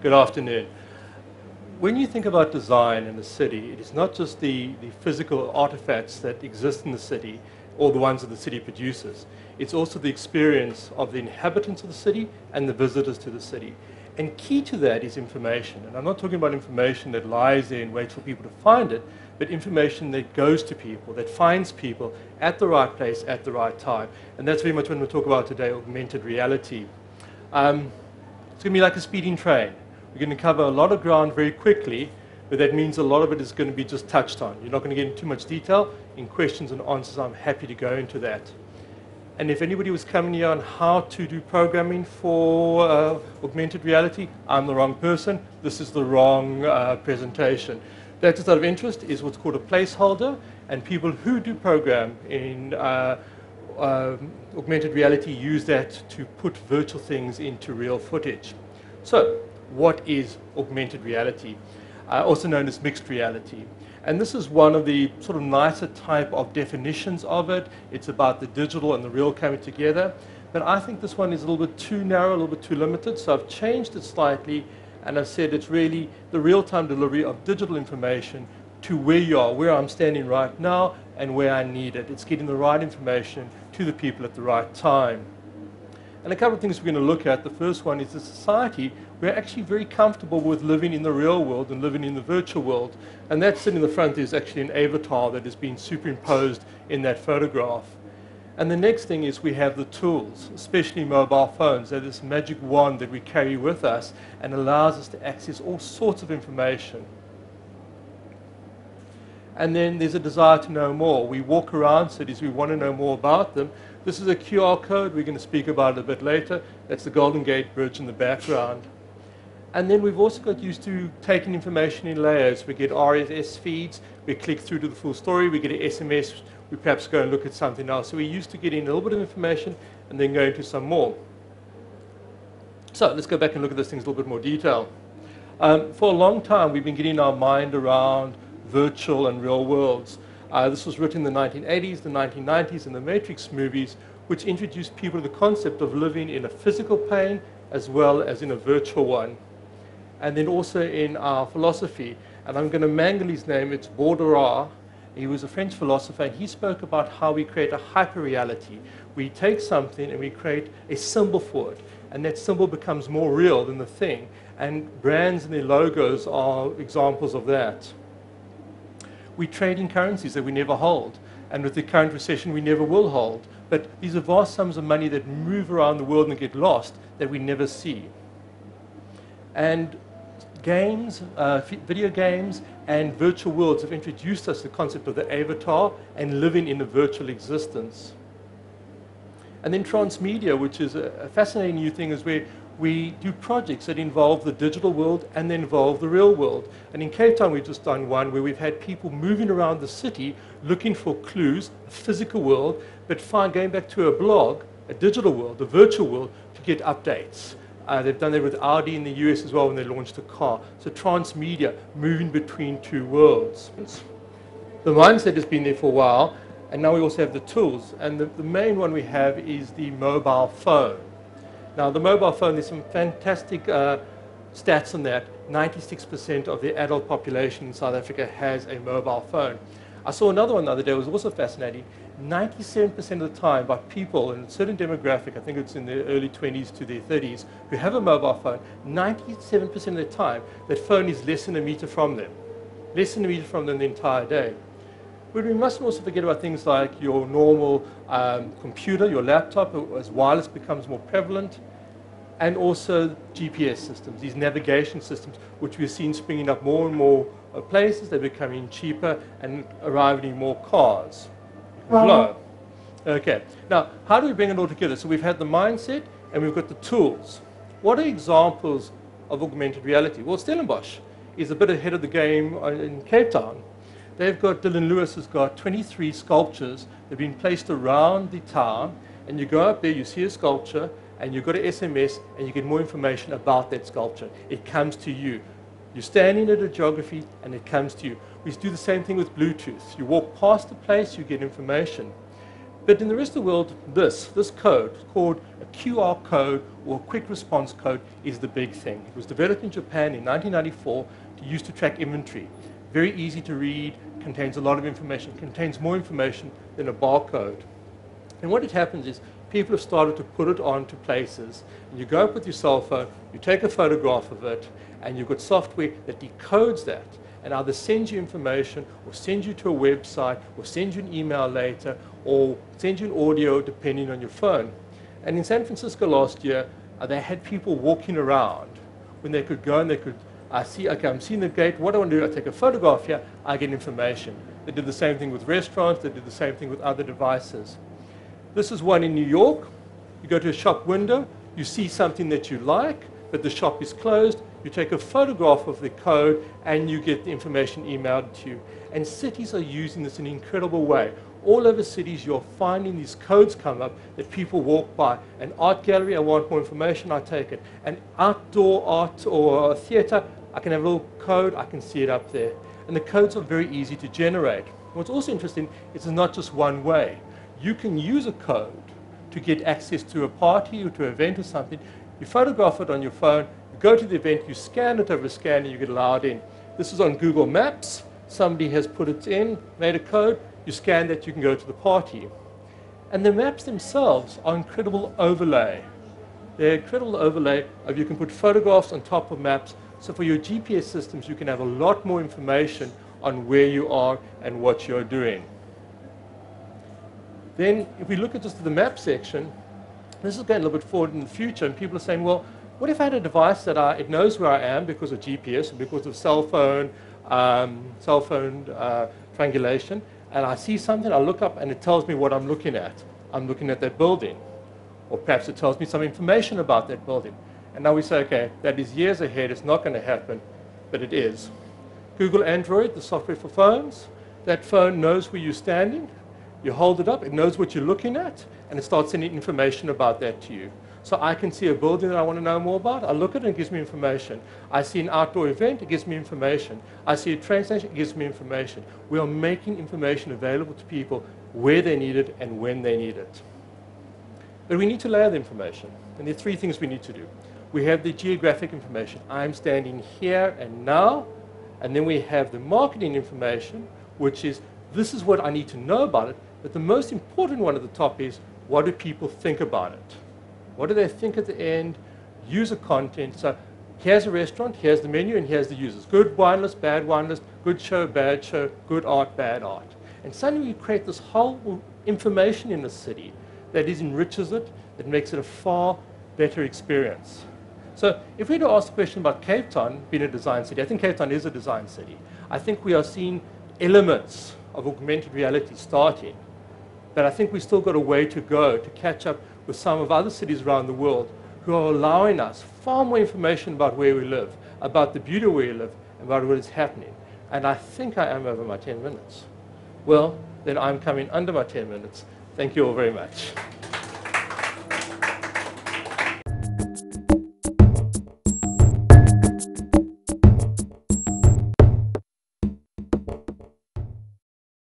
Good afternoon. When you think about design in a city, it is not just the physical artifacts that exist in the city or the ones that the city produces. It's also the experience of the inhabitants of the city and the visitors to the city. And key to that is information. And I'm not talking about information that lies there and waits for people to find it, but information that goes to people, that finds people at the right place at the right time. And that's very much what we'll talk about today, augmented reality. It's going to be like a speeding train. We're going to cover a lot of ground very quickly, but that means a lot of it is going to be just touched on. You're not going to get into too much detail. In questions and answers, I'm happy to go into that. And if anybody was coming here on how to do programming for augmented reality, I'm the wrong person. This is the wrong presentation. That just out of interest is what's called a placeholder, and people who do program in augmented reality use that to put virtual things into real footage. So, what is augmented reality? Also known as mixed reality. And this is one of the sort of nicer type of definitions of it. It's about the digital and the real coming together. But I think this one is a little bit too narrow, a little bit too limited. So I've changed it slightly, and I've said it's really the real-time delivery of digital information to where you are, where I'm standing right now, and where I need it. It's getting the right information to the people at the right time. And a couple of things we're going to look at. The first one is the society. We're actually very comfortable with living in the real world and living in the virtual world. And that sitting in the front is actually an avatar that has been superimposed in that photograph. And the next thing is we have the tools, especially mobile phones. They're this magic wand that we carry with us and allows us to access all sorts of information. And then there's a desire to know more. We walk around cities, we want to know more about them. This is a QR code. We're going to speak about it a bit later. That's the Golden Gate Bridge in the background. And then we've also got used to taking information in layers. We get RSS feeds, we click through to the full story, we get an SMS, we perhaps go and look at something else. So we're used to getting a little bit of information and then going to some more. So let's go back and look at those things in a little bit more detail. For a long time, we've been getting our mind around virtual and real worlds. This was written in the 1980s, the 1990s, and the Matrix movies, which introduced people to the concept of living in a physical plane as well as in a virtual one. And then also in our philosophy, and I'm going to mangle his name, it's Baudrillard. He was a French philosopher, and he spoke about how we create a hyper-reality. We take something and we create a symbol for it, and that symbol becomes more real than the thing. And brands and their logos are examples of that. We trade in currencies that we never hold, and with the current recession we never will hold. But these are vast sums of money that move around the world and get lost that we never see. And games, video games and virtual worlds have introduced us to the concept of the avatar and living in a virtual existence. And then transmedia, which is a fascinating new thing, is where we do projects that involve the digital world and then involve the real world. And in Cape Town, we've just done one where we've had people moving around the city looking for clues, a physical world, but going back to a blog, a digital world, a virtual world, to get updates. They've done that with Audi in the US as well when they launched a car. So transmedia, moving between two worlds. The mindset has been there for a while, and now we also have the tools. And the main one we have is the mobile phone. Now, the mobile phone, there's some fantastic stats on that. 96% of the adult population in South Africa has a mobile phone. I saw another one the other day, it was also fascinating. 97% of the time by people in a certain demographic, I think it's in their early 20s to their 30s, who have a mobile phone, 97% of the time, that phone is less than a meter from them. Less than a meter from them the entire day. But we mustn't also forget about things like your normal computer, your laptop, as wireless becomes more prevalent, and also GPS systems, these navigation systems, which we've seen springing up more and more places. They're becoming cheaper and arriving in more cars. Flow. Okay, now how do we bring it all together? So we've had the mindset and we've got the tools. What are examples of augmented reality? Well, Stellenbosch is a bit ahead of the game in Cape Town. They've got, Dylan Lewis has got 23 sculptures that have been placed around the town, and you go up there, you see a sculpture, and you've got an SMS, and you get more information about that sculpture. It comes to you. You're standing at a geography, and it comes to you. We do the same thing with Bluetooth. You walk past the place, you get information. But in the rest of the world, this code, called a QR code or a quick response code, is the big thing. It was developed in Japan in 1994 to use to track inventory. Very easy to read, contains a lot of information, contains more information than a barcode. And what it happens is people have started to put it onto places, and you go up with your cell phone, you take a photograph of it, and you've got software that decodes that and either sends you information or sends you to a website or sends you an email later or sends you an audio depending on your phone. And in San Francisco last year, they had people walking around when they could go and they could see, okay, I'm seeing the gate, what do I want to do? I take a photograph here, I get information. They did the same thing with restaurants, they did the same thing with other devices. This is one in New York. You go to a shop window, you see something that you like, but the shop is closed. You take a photograph of the code and you get the information emailed to you. And cities are using this in an incredible way. All over cities, you're finding these codes come up that people walk by. An art gallery, I want more information, I take it. An outdoor art or theater, I can have a little code, I can see it up there. And the codes are very easy to generate. What's also interesting is it's not just one way. You can use a code to get access to a party or to an event or something. You photograph it on your phone, you go to the event, you scan it over a scanner, you get allowed in. This is on Google Maps. Somebody has put it in, made a code, you scan that, you can go to the party. And the maps themselves are incredible overlay. They're incredible overlay of you can put photographs on top of maps. So for your GPS systems, you can have a lot more information on where you are and what you're doing. Then if we look at just the map section, this is going a little bit forward in the future, and people are saying, well, what if I had a device that it knows where I am because of GPS and because of cell phone triangulation, and I see something, I look up, and it tells me what I'm looking at. I'm looking at that building. Or perhaps it tells me some information about that building. And now we say, okay, that is years ahead, it's not going to happen, but it is. Google Android, the software for phones, that phone knows where you're standing. You hold it up, it knows what you're looking at, and it starts sending information about that to you. So I can see a building that I want to know more about. I look at it, it gives me information. I see an outdoor event, it gives me information. I see a train station, it gives me information. We are making information available to people where they need it and when they need it. But we need to layer the information, and there are three things we need to do. We have the geographic information. I'm standing here and now, and then we have the marketing information, which is, this is what I need to know about it, but the most important one at the top is, what do people think about it? What do they think at the end? User content. So here's a restaurant, here's the menu, and here's the users. Good wine list, bad wine list, good show, bad show, good art, bad art. And suddenly we create this whole information in the city that enriches it, that makes it a far better experience. So if we were to ask the question about Cape Town being a design city, I think Cape Town is a design city. I think we are seeing elements of augmented reality starting. But I think we've still got a way to go to catch up with some of other cities around the world who are allowing us far more information about where we live, about the beauty of where we live, and about what is happening. And I think I am over my 10 minutes. Well, then I'm coming under my 10 minutes. Thank you all very much.